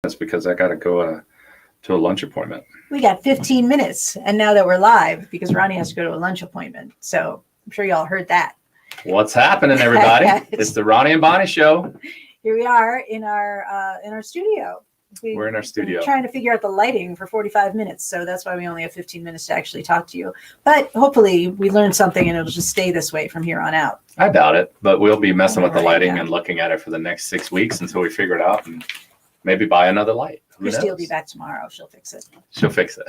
That's because I got to go to a lunch appointment. We got 15 minutes. And now that we're live, because Ronnie has to go to a lunch appointment. So I'm sure y'all heard that. What's happening, everybody? It's the Ronnie and Bonnie Show. Here we are in our studio. We're in our studio. Trying to figure out the lighting for 45 minutes. So that's why we only have 15 minutes to actually talk to you. But hopefully we learned something and it'll just stay this way from here on out. I doubt it, but we'll be messing with the lighting and looking at it for the next 6 weeks until we figure it out and maybe buy another light. Christy will be back tomorrow. She'll fix it. She'll fix it.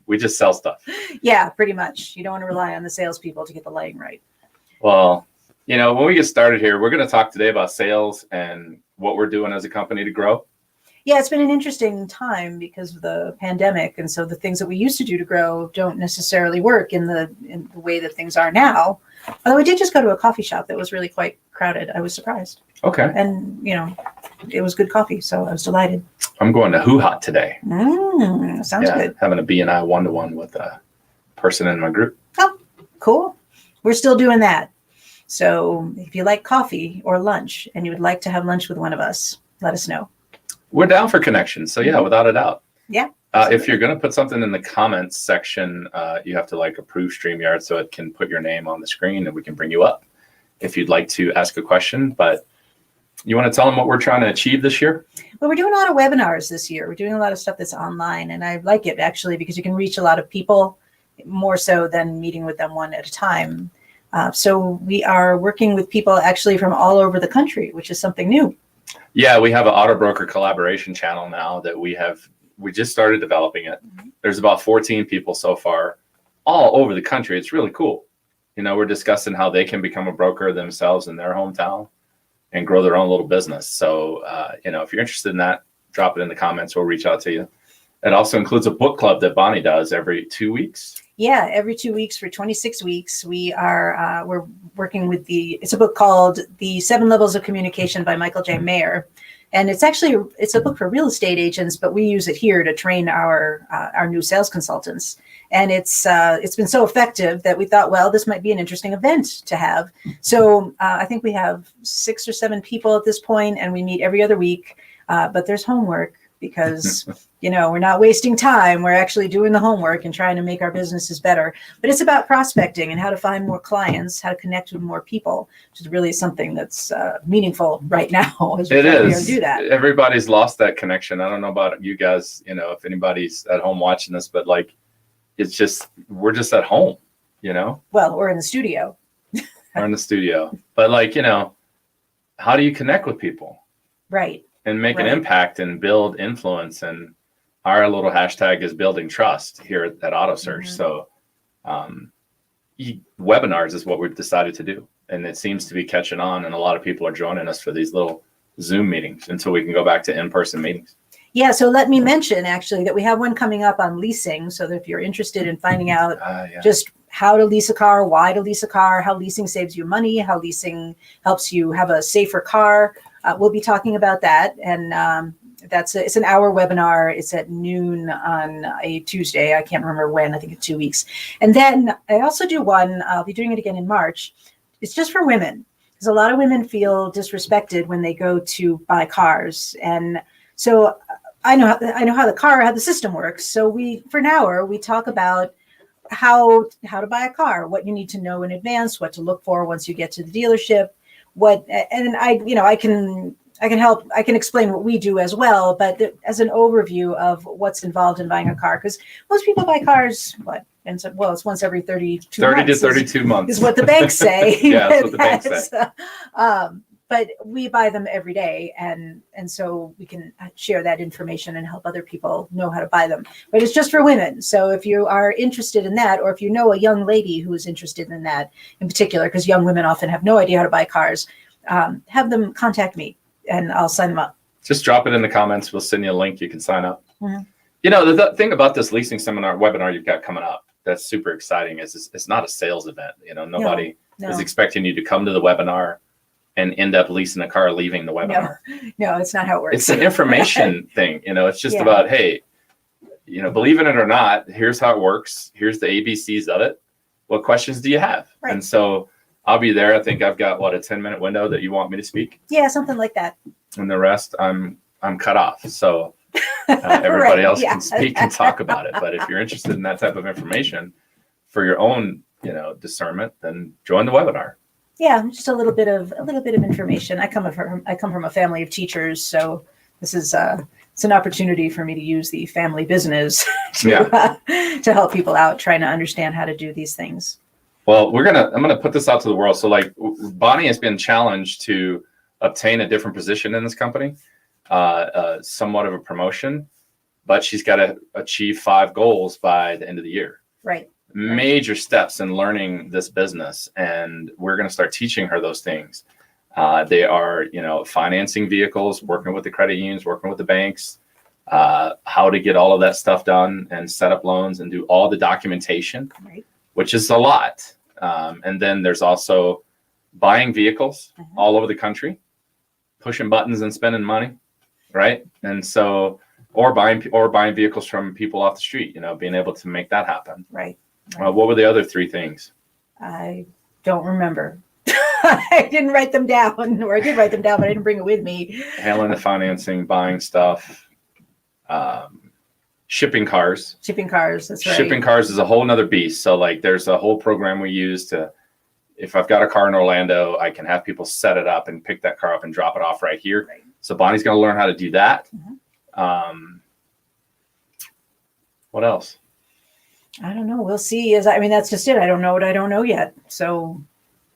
We just sell stuff. Yeah, pretty much. You don't want to rely on the salespeople to get the lighting right. Well, when we get started here, we're going to talk today about sales and what we're doing as a company to grow. Yeah, it's been an interesting time because of the pandemic. And so the things that we used to do to grow don't necessarily work in the way that things are now. Although we did just go to a coffee shop that was really quite crowded. I was surprised. Okay. And, it was good coffee. So I was delighted. I'm going to Hoo Hot today. Sounds good. Having a B&I one-to-one with a person in my group. Oh, cool. We're still doing that. So if you like coffee or lunch and you would like to have lunch with one of us, let us know. We're down for connections. So yeah, without a doubt. Yeah. If you're going to put something in the comments section, you have to approve StreamYard so it can put your name on the screen and we can bring you up if you'd like to ask a question. But you want to tell them what we're trying to achieve this year? Well, we're doing a lot of webinars this year. We're doing a lot of stuff that's online. And I like it actually because you can reach a lot of people more so than meeting with them one at a time. So we are working with people actually from all over the country, which is something new. Yeah, we have an auto broker collaboration channel now that we just started developing it. Mm-hmm. There's about 14 people so far, all over the country. It's really cool. We're discussing how they can become a broker themselves in their hometown and grow their own little business. So, if you're interested in that, drop it in the comments. We'll reach out to you. It also includes a book club that Bonnie does every 2 weeks. Yeah, every 2 weeks for 26 weeks. We're working with it's a book called The 7 Levels of Communication by Michael J. Mayer. And it's a book for real estate agents, but we use it here to train our new sales consultants. And it's been so effective that we thought, well, this might be an interesting event to have. So I think we have 6 or 7 people at this point, and we meet every other week. But there's homework because, we're not wasting time. We're actually doing the homework and trying to make our businesses better. But it's about prospecting and how to find more clients, how to connect with more people, which is really something that's meanew're it is. Do that. Everybody's lost that connection. I don't know about you guys, if anybody's at home watching this, but we're just at home, Well, we're in the studio. We're in the studio. But how do you connect with people? Right. And make an impact and build influence. And our little hashtag is building trust here at AutoSearch. Mm-hmm. So webinars is what we've decided to do. And it seems to be catching on. And a lot of people are joining us for these little Zoom meetings until we can go back to in-person meetings. Yeah, so let me mention actually that we have one coming up on leasing. So that if you're interested in finding out just how to lease a car, why to lease a car, how leasing saves you money, how leasing helps you have a safer car, we'll be talking about that. And it's an hour webinar. It's at noon on a Tuesday. I can't remember when. I think it's 2 weeks. And then I also do one. I'll be doing it again in March. It's just for women because a lot of women feel disrespected when they go to buy cars. And so I know how the system works. So for an hour, we talk about how to buy a car, what you need to know in advance, what to look for once you get to the dealership, I can help. I can explain what we do as well, but as an overview of what's involved in buying a car, because most people buy cars, it's once every 32 30 months. to 32 months is what the banks say. Yeah, that's what the banks say. But we buy them every day, and so we can share that information and help other people know how to buy them. But it's just for women. So if you are interested in that, or if you know a young lady who is interested in that in particular, because young women often have no idea how to buy cars, have them contact me, and I'll sign them up. Just drop it in the comments. We'll send you a link. You can sign up. Mm-hmm. The thing about this leasing webinar you've got coming up that's super exciting is it's not a sales event. Nobody is expecting you to come to the webinar and end up leasing a car leaving the webinar. No, it's not how it works. It's an information thing. It's just about, hey, believe in it or not, here's how it works. Here's the ABCs of it. What questions do you have? Right. And so I'll be there. I think I've got a 10-minute window that you want me to speak, Yeah, something like that. and the rest I'm cut off. So everybody Right, else yeah. can speak and talk about it. But if you're interested in that type of information for your own, discernment, then join the webinar. Yeah, just a little bit of information. I come from a family of teachers, so this is it's an opportunity for me to use the family business to help people out trying to understand how to do these things. Well, I'm gonna put this out to the world. So like Bonnie has been challenged to obtain a different position in this company, somewhat of a promotion, but she's got to achieve 5 goals by the end of the year. Right. Major steps in learning this business, and we're going to start teaching her those things. They are, financing vehicles, working with the credit unions, working with the banks, how to get all of that stuff done and set up loans and do all the documentation, Right. which is a lot. And then there's also buying vehicles all over the country, pushing buttons and spending money, right? And so, or buying vehicles from people off the street, being able to make that happen. Right. What were the other 3 things? I don't remember. I didn't write them down, or I did write them down, but I didn't bring it with me. Handling the financing, buying stuff, shipping cars. Shipping cars, that's right. Shipping cars is a whole nother beast. So like there's a whole program we use if I've got a car in Orlando, I can have people set it up and pick that car up and drop it off right here. Right. So Bonnie's going to learn how to do that. What else? I don't know. We'll see. That's just it. I don't know what I don't know yet. So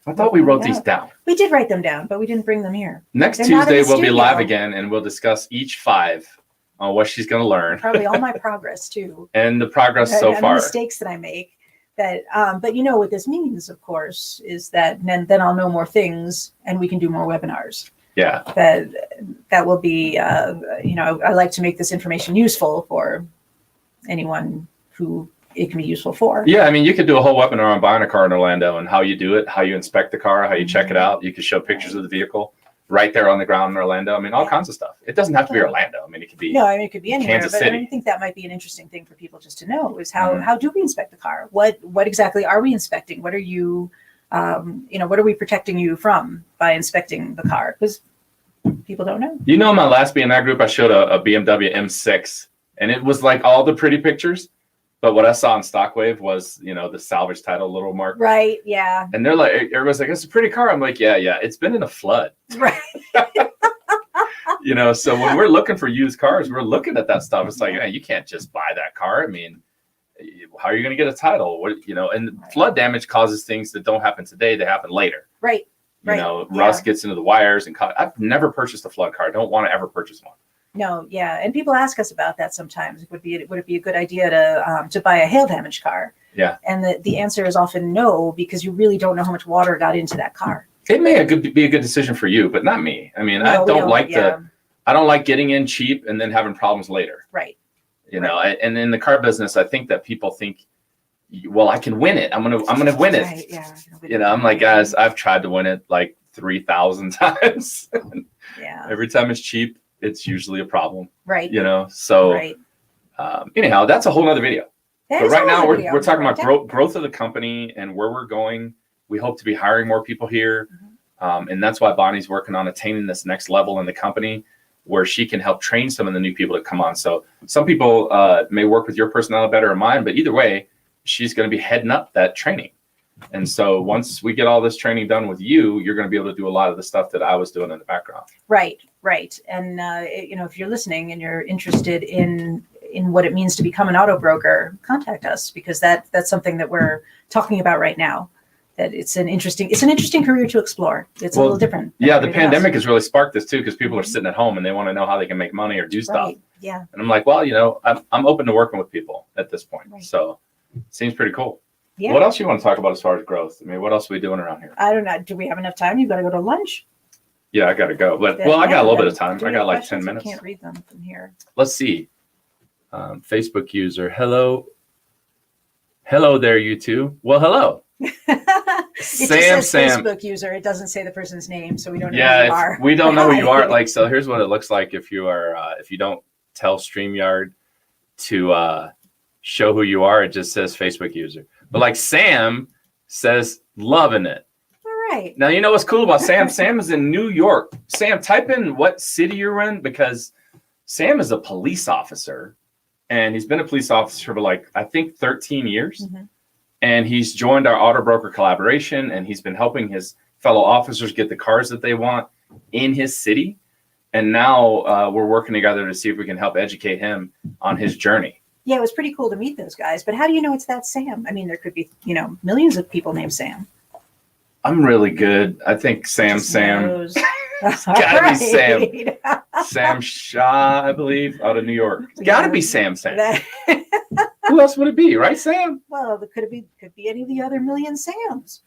I thought we wrote these down. we did write them down, but we didn't bring them here. Next They're not in Tuesday, the we'll be live studio. again, and we'll discuss each 5 on what she's going to learn Probably all my progress too. and the progress so and far. the mistakes that I make. That, but what this means, of course, is that then I'll know more things, and we can do more webinars. Yeah. That will be, I like to make this information useful for anyone who it can be useful for. Yeah, I mean, you could do a whole webinar on buying a car in Orlando and how you do it, how you inspect the car, how you check it out. You could show pictures of the vehicle right there on the ground in Orlando. I mean, all kinds of stuff. It doesn't have to be Orlando. I mean, it could be it could be anywhere. Kansas But City. I think that might be an interesting thing for people just to know is how do we inspect the car? What exactly are we inspecting? What are you, what are we protecting you from by inspecting the car? Because people don't know. In my last BNI group, I showed a BMW M6, and it was like all the pretty pictures. But what I saw in Stockwave was, the salvage title little mark. Right. Yeah. And they're like, everybody's like, it's a pretty car. I'm like, yeah, it's been in a flood. Right. So when we're looking for used cars, we're looking at that stuff. It's like, hey, you can't just buy that car. I mean, how are you going to get a title? And flood damage causes things that don't happen today. They happen later. Right. Rust gets into the wires and I've never purchased a flood car. I don't want to ever purchase one. No, yeah, and people ask us about that sometimes. Would it be a good idea to buy a hail damaged car? Yeah, and the answer is often no, because you really don't know how much water got into that car. It may be a good decision for you, but not me. I mean, I don't like getting in cheap and then having problems later. Right. And in the car business, I think that people think, well, I can win it. I'm gonna win it. Right, yeah. I'm like, guys, I've tried to win it like 3,000 times. Yeah. Every time it's cheap, it's usually a problem. Right. So right. Anyhow, that's a whole nother video. But right now we're talking about growth of the company and where we're going. We hope to be hiring more people here. And that's why Bonnie's working on attaining this next level in the company where she can help train some of the new people that come on. So some people may work with your personality better or mine, but either way, she's going to be heading up that training. And so once we get all this training done with you, you're going to be able to do a lot of the stuff that I was doing in the background. Right. And, if you're listening and you're interested in what it means to become an auto broker, contact us, because that's something that we're talking about right now. That it's an interesting career to explore. It's a little different. Yeah, the pandemic has really sparked this too, because people are sitting at home and they want to know how they can make money or do stuff. Right. Yeah. And I'm like, well, I'm open to working with people at this point. Right. So it seems pretty cool. Yeah. What else you want to talk about as far as growth? I mean, what else are we doing around here? I don't know. Do we have enough time? You've got to go to lunch. Yeah, I got to go. But I got a little bit of time. I got like 10 minutes. I can't read them from here. Let's see. Facebook user. Hello there, you two. Well, hello. It Sam. just says Facebook user. It doesn't say the person's name, so we don't know who you are. We don't know who you are. Like, so here's what it looks like if you are if you don't tell StreamYard to show who you are. It just says Facebook user. But like Sam says, loving it. All right. Now, you know what's cool about Sam? Sam is in New York. Sam, type in what city you're in, because Sam is a police officer, and he's been a police officer for like, I think 13 years. Mm-hmm. And he's joined our auto broker collaboration, and he's been helping his fellow officers get the cars that they want in his city. And now we're working together to see if we can help educate him on his journey. Yeah, it was pretty cool to meet those guys. But how do you know it's that Sam? I mean, there could be, millions of people named Sam. I'm really good. I think Sam. It's gotta be Sam. Sam Shaw, I believe, out of New York. It's gotta be Sam. Who else would it be, right, Sam? Well, could be any of the other million Sams.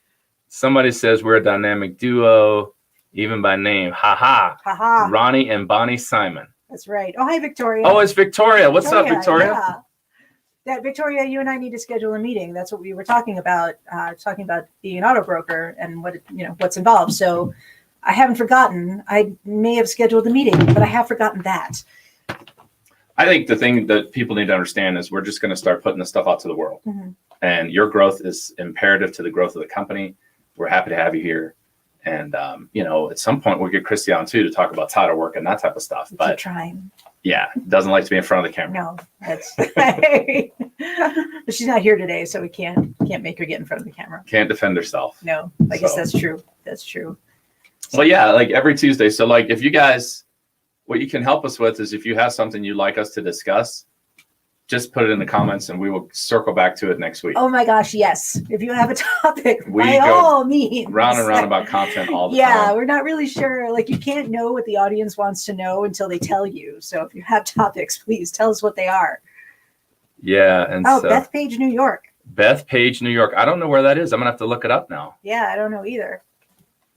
Somebody says we're a dynamic duo, even by name. Ha ha. Ronnie and Bonnie Simon. That's right. Oh, hi, Victoria. Oh, it's Victoria. What's up, Victoria? Yeah. That Victoria, you and I need to schedule a meeting. That's what we were talking about. Talking about being an auto broker and what's involved. So I haven't forgotten. I may have scheduled the meeting, but I have forgotten that. I think the thing that people need to understand is we're just going to start putting this stuff out to the world. Mm-hmm. And your growth is imperative to the growth of the company. We're happy to have you here. And, at some point we'll get Christy on too to talk about title work and that type of stuff. But keep trying. Yeah, doesn't like to be in front of the camera. No, that's but she's not here today, so we can't make her get in front of the camera. Can't defend herself. No, I guess that's true. That's true. Well, yeah, like every Tuesday. So like if you guys, what you can help us with is if you have something you'd like us to discuss, just put it in the comments and we will circle back to it next week. Oh my gosh, yes. If you have a topic, we by all means. Round and round about content all the time. Yeah, we're not really sure. Like you can't know what the audience wants to know until they tell you. So if you have topics, please tell us what they are. Yeah. And Bethpage, New York. Bethpage, New York. I don't know where that is. I'm going to have to look it up now. Yeah, I don't know either.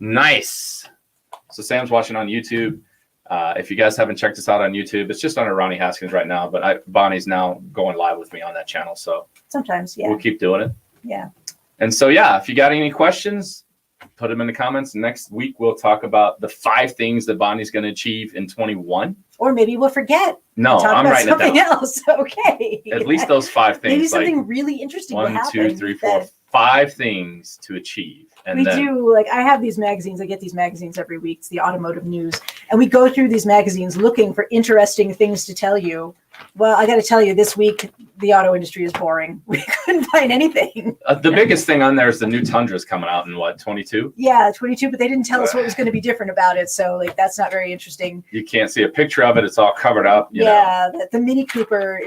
Nice. So Sam's watching on YouTube. If you guys haven't checked us out on YouTube, it's just under Ronnie Haskins right now, but Bonnie's now going live with me on that channel. So sometimes, yeah, we'll keep doing it. Yeah. And so, yeah, if you got any questions, put them in the comments. Next week, we'll talk about the 5 things that Bonnie's going to achieve in 21. Or maybe we'll forget. No, I'm writing it down. Something else. Okay. At least those 5 things. Maybe something really interesting will happen. 1, 2, 3, 4, 5 things to achieve. And do, like, I have these magazines. I get these magazines every week. It's the Automotive News. And we go through these magazines looking for interesting things to tell you. Well, I got to tell you, this week, the auto industry is boring. We couldn't find anything. The biggest thing on there is the new Tundra's coming out in, 22? Yeah, 22, but they didn't tell us what was going to be different about it. So, like, that's not very interesting. You can't see a picture of it. It's all covered up. Yeah, the Mini Cooper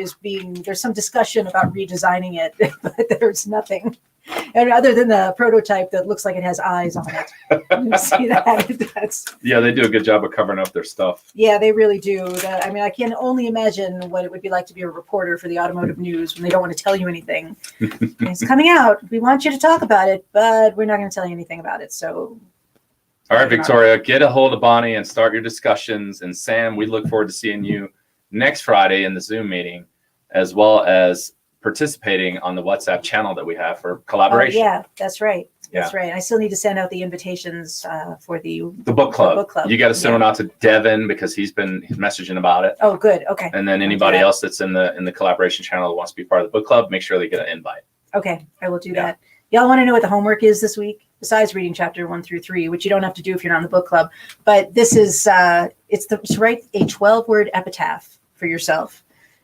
there's some discussion about redesigning it, but there's nothing. And other than the prototype that looks like it has eyes on it. You see that? Yeah, they do a good job of covering up their stuff. Yeah, they really do. I can only imagine what it would be like to be a reporter for the Automotive News when they don't want to tell you anything. It's coming out. We want you to talk about it, but we're not going to tell you anything about it. So, all right, Victoria, get a hold of Bonnie and start your discussions. And Sam, we look forward to seeing you next Friday in the Zoom meeting, as well as participating on the WhatsApp channel that we have for collaboration. Yeah, that's right. That's right. I still need to send out the invitations for the book club. You got to send one out to Devin because he's messaging about it. Oh, good. Okay. And then anybody else that's in the collaboration channel that wants to be part of the book club, make sure they get an invite. Okay, I will do that. Y'all want to know what the homework is this week? Besides reading chapter 1 through 3, which you don't have to do if you're not in the book club, but this is it's to write a 12-word epitaph for yourself.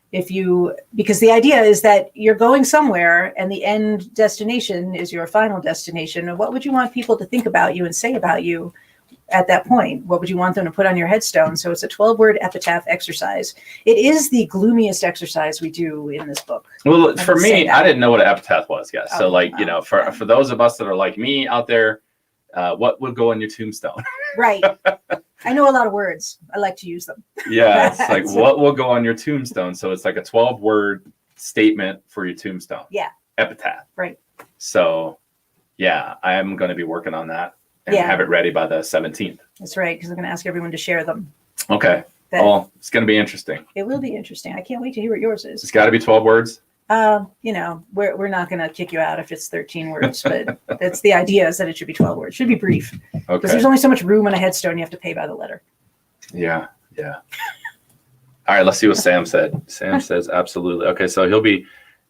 Because the idea is that you're going somewhere and the end destination is your final destination. And what would you want people to think about you and say about you at that point? What would you want them to put on your headstone? So it's a 12-word epitaph exercise. It is the gloomiest exercise we do in this book. Well, for me, I didn't know what an epitaph was, guys. So for those of us that are like me out there, what would go on your tombstone? Right. I know a lot of words. I like to use them. Yeah, it's like what will go on your tombstone. So it's like a 12-word statement for your tombstone. Yeah. Epitaph. Right. So, yeah, I am going to be working on that and have it ready by the 17th. That's right, because I'm going to ask everyone to share them. Okay. Well, it's going to be interesting. It will be interesting. I can't wait to hear what yours is. It's got to be 12 words. We're not going to kick you out if it's 13 words, but that's the idea, is that it should be 12 words. It should be brief. Okay. Because there's only so much room on a headstone. You have to pay by the letter. Yeah. All right, let's see what Sam said. Sam says absolutely. Okay, so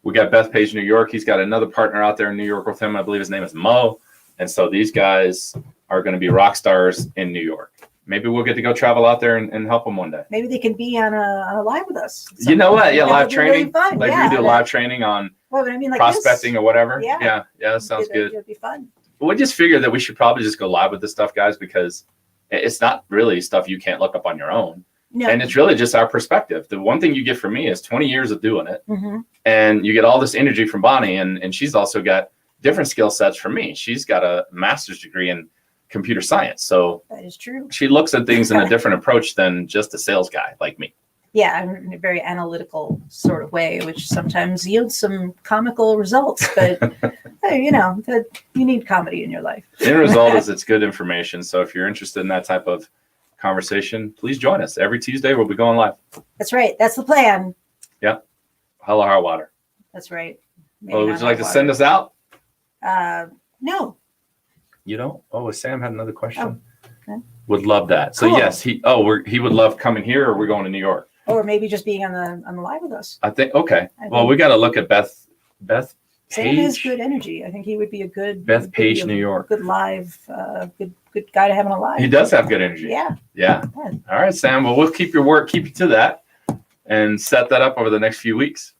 we got Bethpage, New York. He's got another partner out there in New York with him. I believe his name is Mo. And so these guys are going to be rock stars in New York. Maybe we'll get to go travel out there and help them one day. Maybe they can be on a live with us. You know what? Yeah, That live would be really training. fun. Like Yeah, we do live training on well, but I mean, like prospecting this, or whatever. Yeah. That sounds good. It'd be fun. We just figured that we should probably just go live with this stuff, guys, because it's not really stuff you can't look up on your own. No. And it's really just our perspective. The one thing you get from me is 20 years of doing it. Mhm. And you get all this energy from Bonnie, and she's also got different skill sets from me. She's got a master's degree in computer science. So That is true. she looks at things in a different approach than just a sales guy like me. Yeah, I'm in a very analytical sort of way, which sometimes yields some comical results. But hey, you need comedy in your life. The end result is it's good information. So if you're interested in that type of conversation, please join us. Every Tuesday, we'll be going live. That's right. That's the plan. Hello, Hot Water. That's right. Oh, would you like to send us out? No. You don't? Oh, Sam had another question. Okay. Would love that. So Cool. yes, he would love coming here, or we're going to New York. Or maybe just being on the live with us. I think okay. I Well, think- we got to look at Beth Sam has Page. good energy. I think he would be a good Beth Page, New York. good live, good guy to have on a live. He does have good energy. Yeah. Yeah. Good. All right, Sam. Well, we'll keep your work, keep you to that, and set that up over the next few weeks.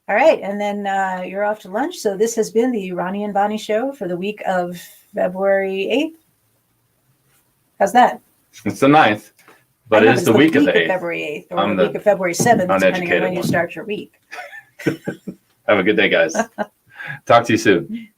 All right, and then you're off to lunch. So this has been the Ronnie and Bonnie show for the week of February 8th. How's that? It's the 9th, but I know, it is the week of the 8th. February 8th, or I'm the the week of February 7th, depending on uneducated when you one. start your week. Have a good day, guys. Talk to you soon.